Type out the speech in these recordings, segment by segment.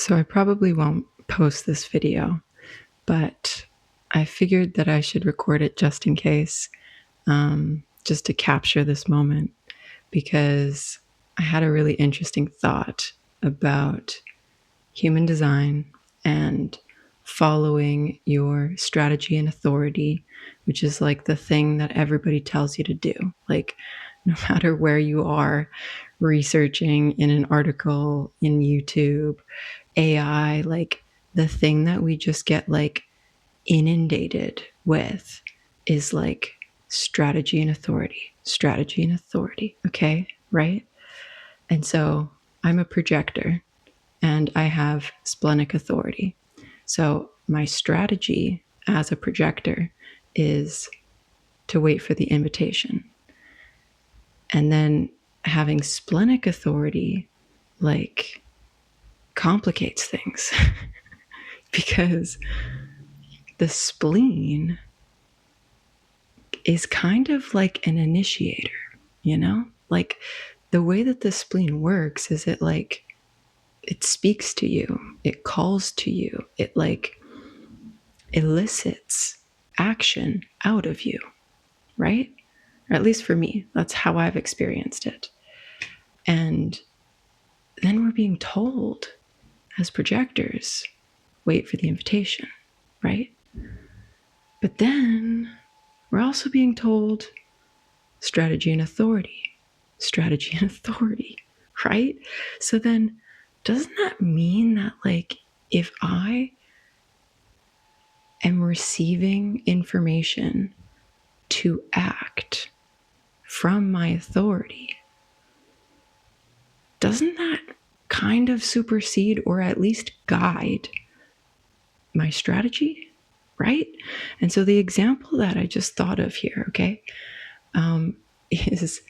So I probably won't post this video, but I figured that I should record it just in case, just to capture this moment, because I had a really interesting thought about human design and following your strategy and authority, which is like the thing that everybody tells you to do. Like, no matter where you are researching in an article, in YouTube, AI, like the thing that we just get like inundated with is like strategy and authority, strategy and authority. Okay. Right. And so I'm a projector and I have splenic authority. So my strategy as a projector is to wait for the invitation. And then having splenic authority like complicates things because the spleen is kind of like an initiator, you know? Like the way that the spleen works is it speaks to you, it calls to you, it like elicits action out of you, right? Or at least for me, that's how I've experienced it. And then we're being told as projectors, wait for the invitation, right? But then we're also being told strategy and authority, strategy and authority, right? So then doesn't that mean that like if I am receiving information to act from my authority, doesn't that kind of supersede or at least guide my strategy, right? And so the example that I just thought of here, okay, is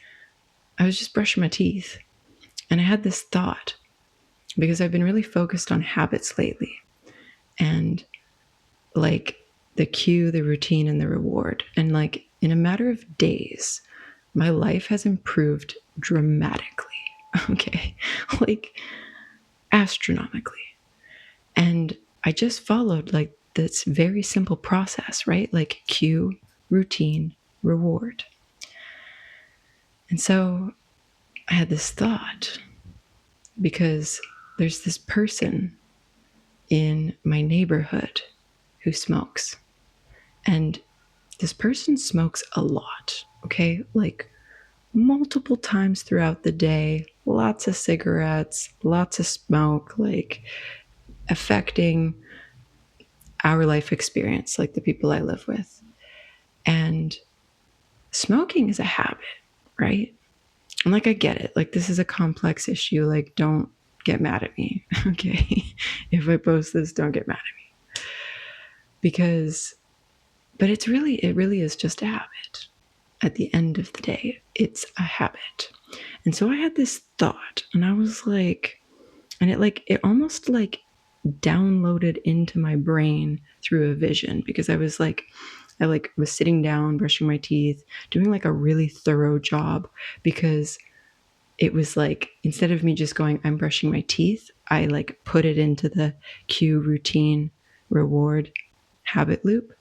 I was just brushing my teeth and I had this thought because I've been really focused on habits lately and like the cue, the routine, and the reward. And like in a matter of days, my life has improved dramatically, okay, like astronomically. And I just followed like this very simple process, right? Like cue, routine, reward. And so I had this thought because there's this person in my neighborhood who smokes. And this person smokes a lot, okay? Like multiple times throughout the day, lots of cigarettes, lots of smoke, like affecting our life experience, like the people I live with. And smoking is a habit, right? And like, I get it. Like, this is a complex issue. Like, don't get mad at me, okay? If I post this, don't get mad at me. Because, but it really is just a habit. At the end of the day, it's a habit. And so I had this thought, and I was like, and it almost like downloaded into my brain through a vision because I was sitting down, brushing my teeth, doing like a really thorough job because it was like, instead of me just going, I'm brushing my teeth, I like put it into the cue, routine, reward, habit loop.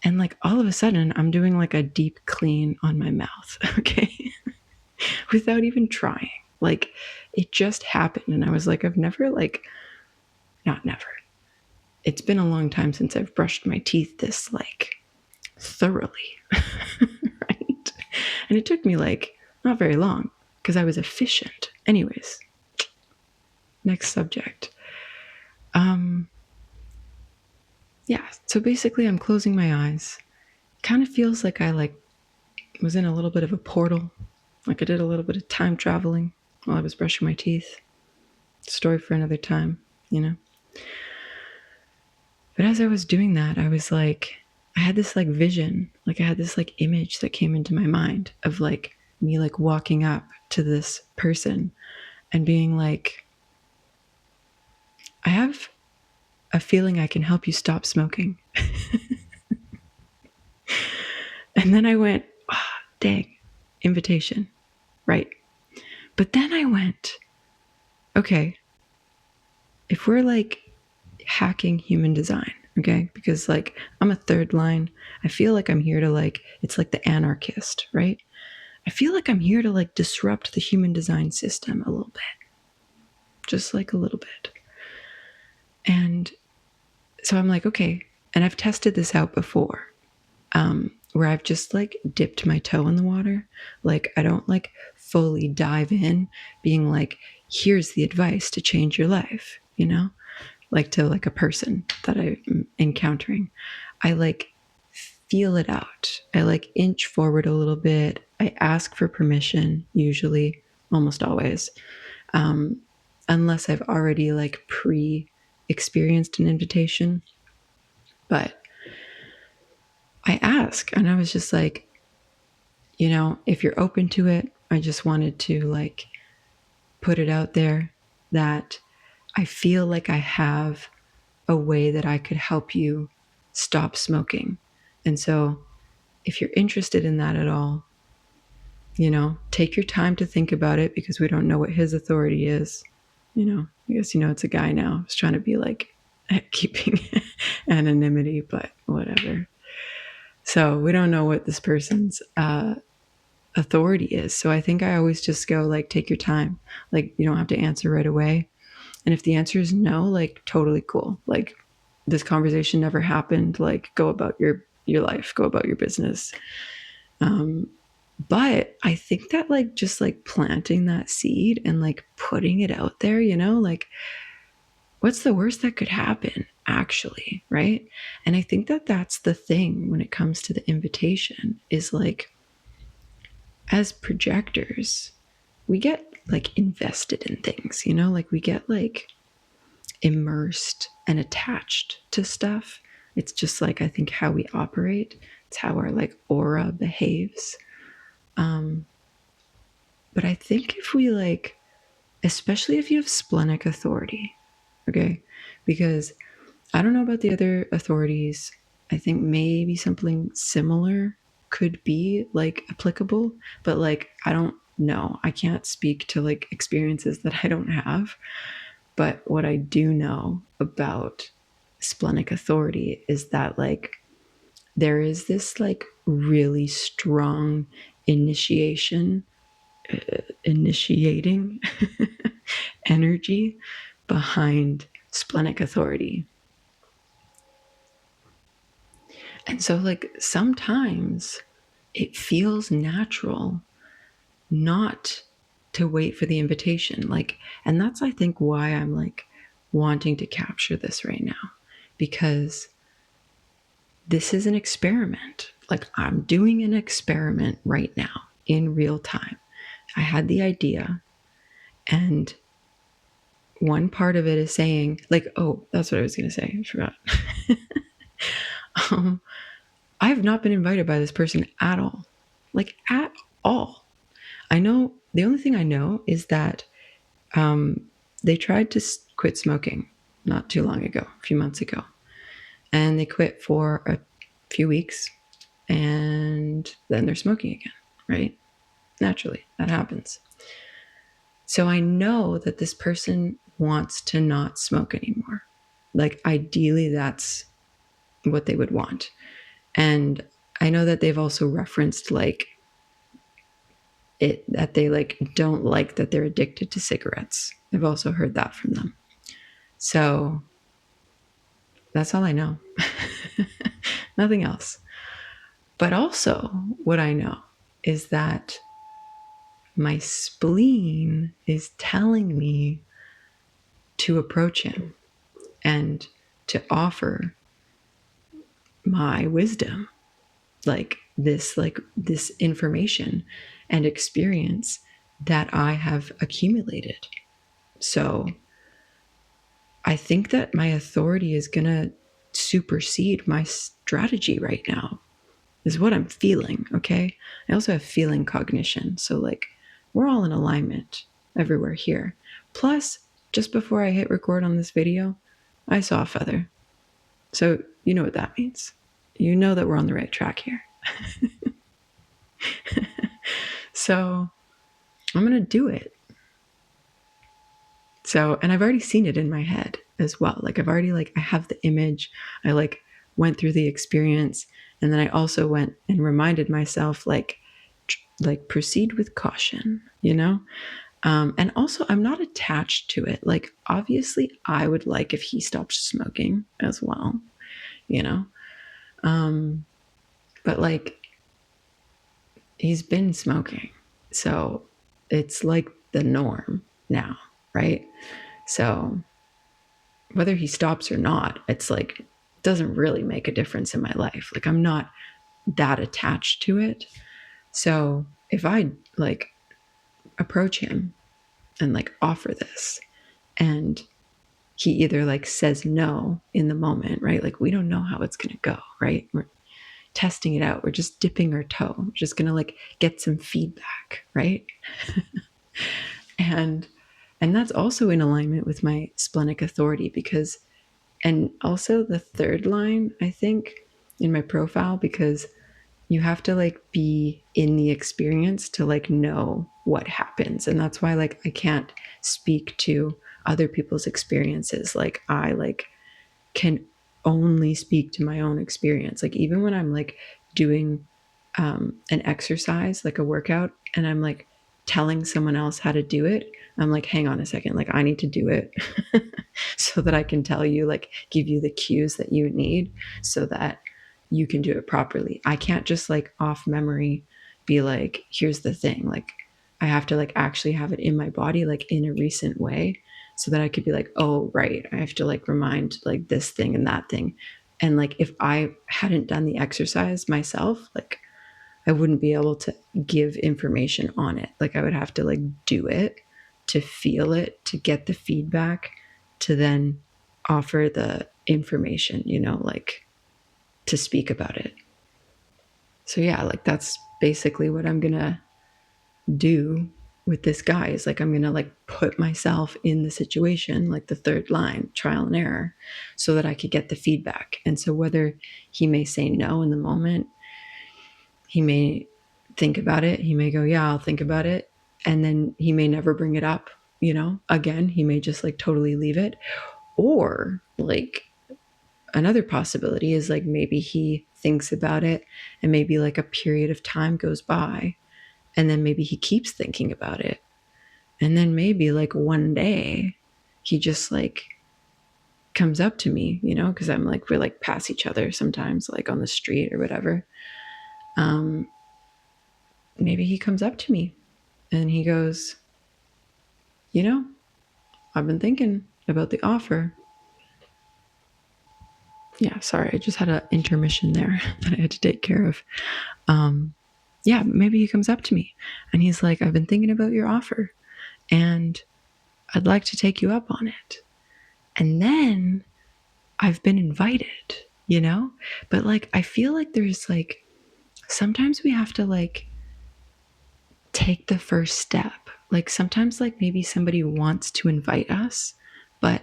And like all of a sudden I'm doing like a deep clean on my mouth, okay? Without even trying. Like it just happened. And I was like, not never. It's been a long time since I've brushed my teeth this like thoroughly, right? And it took me like not very long because I was efficient. Anyways, next subject. Yeah, so basically I'm closing my eyes. Kind of feels like I like was in a little bit of a portal. Like I did a little bit of time traveling while I was brushing my teeth. Story for another time, you know? But as I was doing that, I was like, I had this like vision, like I had this like image that came into my mind of like me like walking up to this person and being like, I have a feeling I can help you stop smoking. And then I went, oh, dang, invitation, right? But then I went, okay, if we're like hacking human design, okay, because like I'm a third line, I feel like I'm here to like, it's like the anarchist, right? I feel like I'm here to like disrupt the human design system a little bit, just like a little bit. And so I'm like, okay, and I've tested this out before, where I've just like dipped my toe in the water. Like I don't like fully dive in being like, here's the advice to change your life, you know, like to like a person that I'm encountering. I like feel it out. I like inch forward a little bit. I ask for permission, usually, almost always, unless I've already like experienced an invitation. But I ask, and I was just like, you know, if you're open to it, I just wanted to like put it out there that I feel like I have a way that I could help you stop smoking. And so if you're interested in that at all, you know, take your time to think about it, because we don't know what his authority is. You know, I guess, you know, it's a guy now. I was trying to be like keeping anonymity, but whatever. So we don't know what this person's authority is. So I think I always just go like, take your time. Like, you don't have to answer right away. And if the answer is no, like totally cool. Like this conversation never happened. Like go about your life, go about your business. But I think that like just like planting that seed and like putting it out there, you know, like what's the worst that could happen actually, right? And I think that that's the thing when it comes to the invitation is like, as projectors, we get like invested in things, you know, like we get like immersed and attached to stuff. It's just like, I think how we operate, it's how our like aura behaves. But I think if we like, especially if you have splenic authority, okay, because I don't know about the other authorities. I think maybe something similar could be like applicable, but like I don't know. I can't speak to like experiences that I don't have. But what I do know about splenic authority is that like there is this like really strong initiating energy behind splenic authority. And so, like, sometimes it feels natural not to wait for the invitation. Like, and that's, I think, why I'm like wanting to capture this right now, because this is an experiment. Like, I'm doing an experiment right now in real time. I had the idea, and one part of it is saying, like, oh, that's what I was going to say. I forgot. I have not been invited by this person at all. Like, at all. I know, the only thing I know is that they tried to quit smoking not too long ago, a few months ago. And they quit for a few weeks, and then they're smoking again, right? Naturally, that happens. So I know that this person wants to not smoke anymore. Like, ideally, that's what they would want. And I know that they've also referenced like it, that they like don't like that they're addicted to cigarettes. I've also heard that from them. So that's all I know. Nothing else. But also what I know is that my spleen is telling me to approach him and to offer my wisdom, like this information and experience that I have accumulated. So I think that my authority is going to supersede my strategy right now, is what I'm feeling. Okay. I also have feeling cognition. So like we're all in alignment everywhere here. Plus, just before I hit record on this video, I saw a feather. So you know what that means. You know that we're on the right track here. So I'm going to do it. So, and I've already seen it in my head as well. Like I've already I have the image. I went through the experience, and then I also went and reminded myself proceed with caution, and also I'm not attached to it. Like obviously I would like if he stopped smoking as well, you know. But he's been smoking, so it's like the norm now, right? So whether he stops or not, it's doesn't really make a difference in my life. Like I'm not that attached to it. So if I approach him and offer this, and he either says no in the moment, right? Like we don't know how it's going to go, right? We're testing it out. We're just dipping our toe. We're just going to get some feedback, right? and that's also in alignment with my splenic authority, because, and also the third line, I think, in my profile, because you have to be in the experience to know what happens. And that's why I can't speak to other people's experiences. I can only speak to my own experience. Even when I'm doing an exercise, a workout, and I'm telling someone else how to do it, I'm hang on a second, I need to do it so that I can tell you, give you the cues that you need so that you can do it properly. I can't just off memory be here's the thing. I have to actually have it in my body, in a recent way, so that I could be oh, right, I have to remind this thing and that thing. And if I hadn't done the exercise myself, I wouldn't be able to give information on it. I would have to do it, to feel it, to get the feedback, to then offer the information, to speak about it. So yeah, that's basically what I'm gonna do with this guy, is I'm gonna put myself in the situation, the third line, trial and error, so that I could get the feedback. And so whether he may say no in the moment, he may think about it, he may go, yeah, I'll think about it, and then he may never bring it up, again. He may just totally leave it. Or another possibility is maybe he thinks about it, and maybe a period of time goes by, and then maybe he keeps thinking about it, and then maybe one day he just comes up to me, because I'm we pass each other sometimes on the street or whatever. Maybe he comes up to me and he goes, I've been thinking about the offer. Yeah, sorry, I just had an intermission there that I had to take care of. Yeah, maybe he comes up to me and he's like, I've been thinking about your offer and I'd like to take you up on it. And then I've been invited, but I feel there's sometimes we have to take the first step. Sometimes maybe somebody wants to invite us, but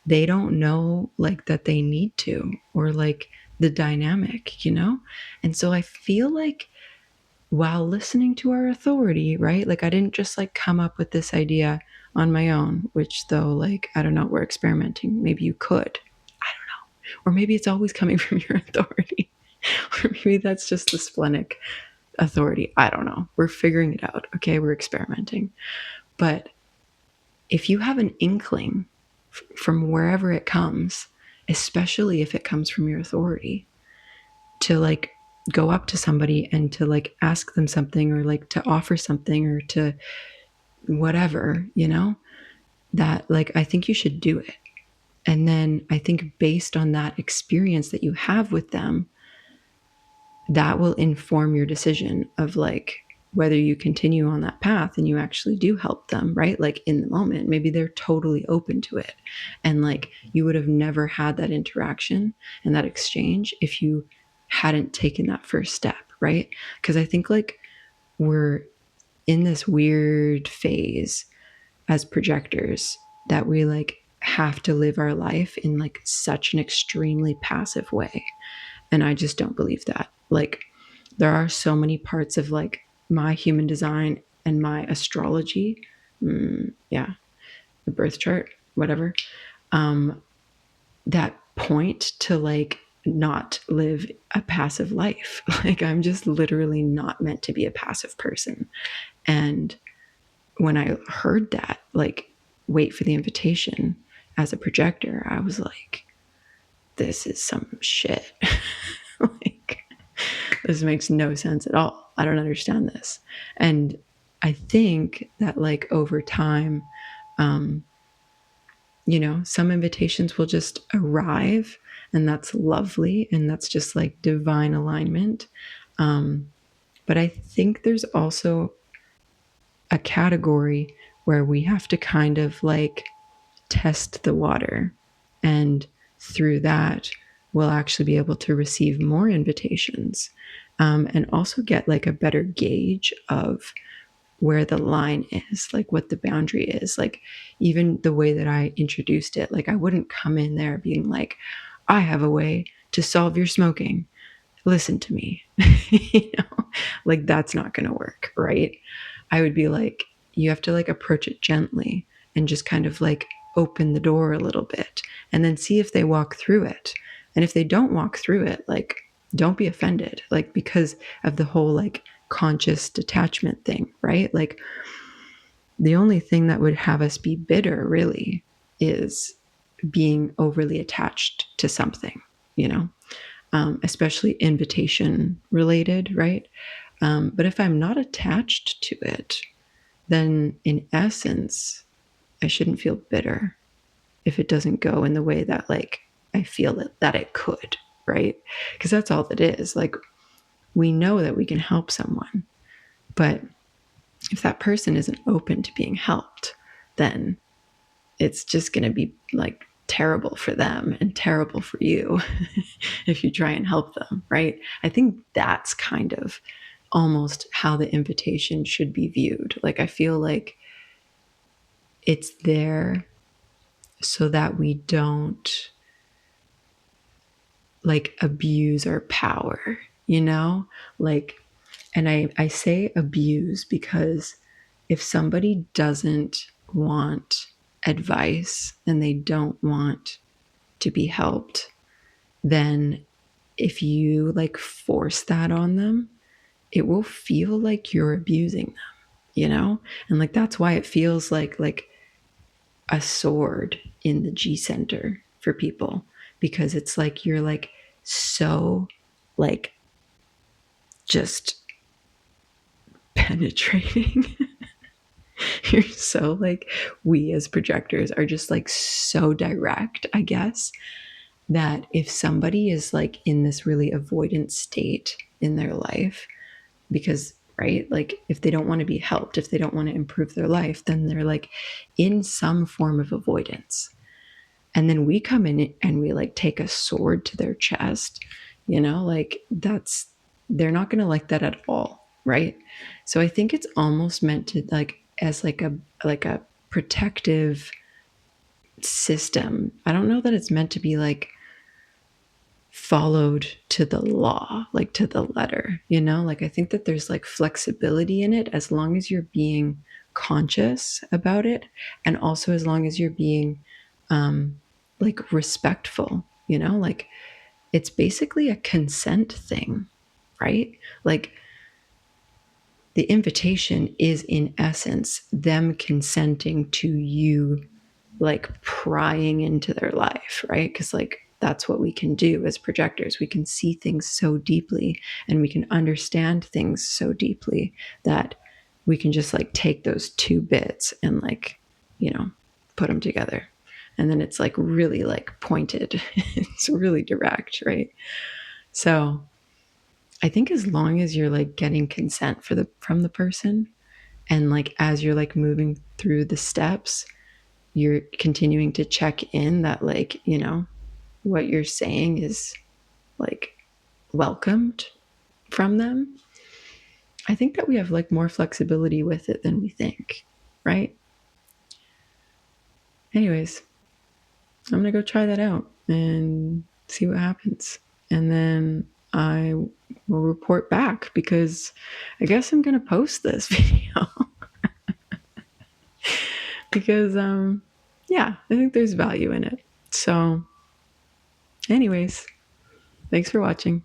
they don't know that they need to, or the dynamic, And so I feel while listening to our authority, right? I didn't just come up with this idea on my own, which though, I don't know, we're experimenting. Maybe you could, I don't know. Or maybe it's always coming from your authority. Or maybe that's just the splenic authority. I don't know. We're figuring it out. Okay. We're experimenting. But if you have an inkling from wherever it comes, especially if it comes from your authority, to go up to somebody and to ask them something, or to offer something, or to whatever, that I think you should do it. And then I think based on that experience that you have with them, that will inform your decision of whether you continue on that path and you actually do help them, right? In the moment, maybe they're totally open to it. And you would have never had that interaction and that exchange if you hadn't taken that first step, right? Because I think we're in this weird phase as projectors that we have to live our life in such an extremely passive way. And I just don't believe that. There are so many parts of my human design and my astrology, yeah, the birth chart, whatever, that point to like not live a passive life. Like I'm just literally not meant to be a passive person. And when I heard that, like, wait for the invitation as a projector, I was like, this is some shit. Like, this makes no sense at all. I don't understand this. And I think that like over time, some invitations will just arrive, and that's lovely, and that's just like divine alignment. But I think there's also a category where we have to kind of like test the water, and through that we'll actually be able to receive more invitations, and also get like a better gauge of where the line is, like what the boundary is. Like even the way that I introduced it, like I wouldn't come in there being like, I have a way to solve your smoking, listen to me. Like that's not going to work, right? I would be like, you have to like approach it gently and just kind of like open the door a little bit and then see if they walk through it. And if they don't walk through it, like don't be offended, like because of the whole like conscious detachment thing, right? Like the only thing that would have us be bitter really is being overly attached to something, especially invitation related, right? But if I'm not attached to it, then in essence, I shouldn't feel bitter if it doesn't go in the way that like I feel that it could, right? Because that's all it is. Like we know that we can help someone, but if that person isn't open to being helped, then it's just going to be like terrible for them and terrible for you if you try and help them, right? I think that's kind of almost how the invitation should be viewed. Like I feel like it's there so that we don't like abuse our power, like, and I say abuse because if somebody doesn't want advice and they don't want to be helped, then if you like force that on them, it will feel like you're abusing them, and like that's why it feels like a sword in the G center for people, because it's like you're like so like just penetrating. You're so like, we as projectors are just like so direct, I guess, that if somebody is like in this really avoidant state in their life, because right, like if they don't want to be helped, if they don't want to improve their life, then they're like in some form of avoidance. And then we come in and we like take a sword to their chest, like that's, they're not going to like that at all, right? So I think it's almost meant to like as like a protective system. I don't know that it's meant to be like followed to the law, like to the letter, like I think that there's like flexibility in it as long as you're being conscious about it, and also as long as you're being like respectful, like it's basically a consent thing, right? Like the invitation is in essence them consenting to you like prying into their life, right? Because like that's what we can do as projectors. We can see things so deeply and we can understand things so deeply that we can just like take those two bits and like, put them together. And then it's like really like pointed. It's really direct, right? So I think as long as you're like getting consent from the person, and like as you're like moving through the steps, you're continuing to check in that like, what you're saying is like welcomed from them. I think that we have like more flexibility with it than we think, right? Anyways, I'm gonna go try that out and see what happens. And then I will report back, because I guess I'm gonna post this video. Because yeah, I think there's value in it. So anyways, thanks for watching.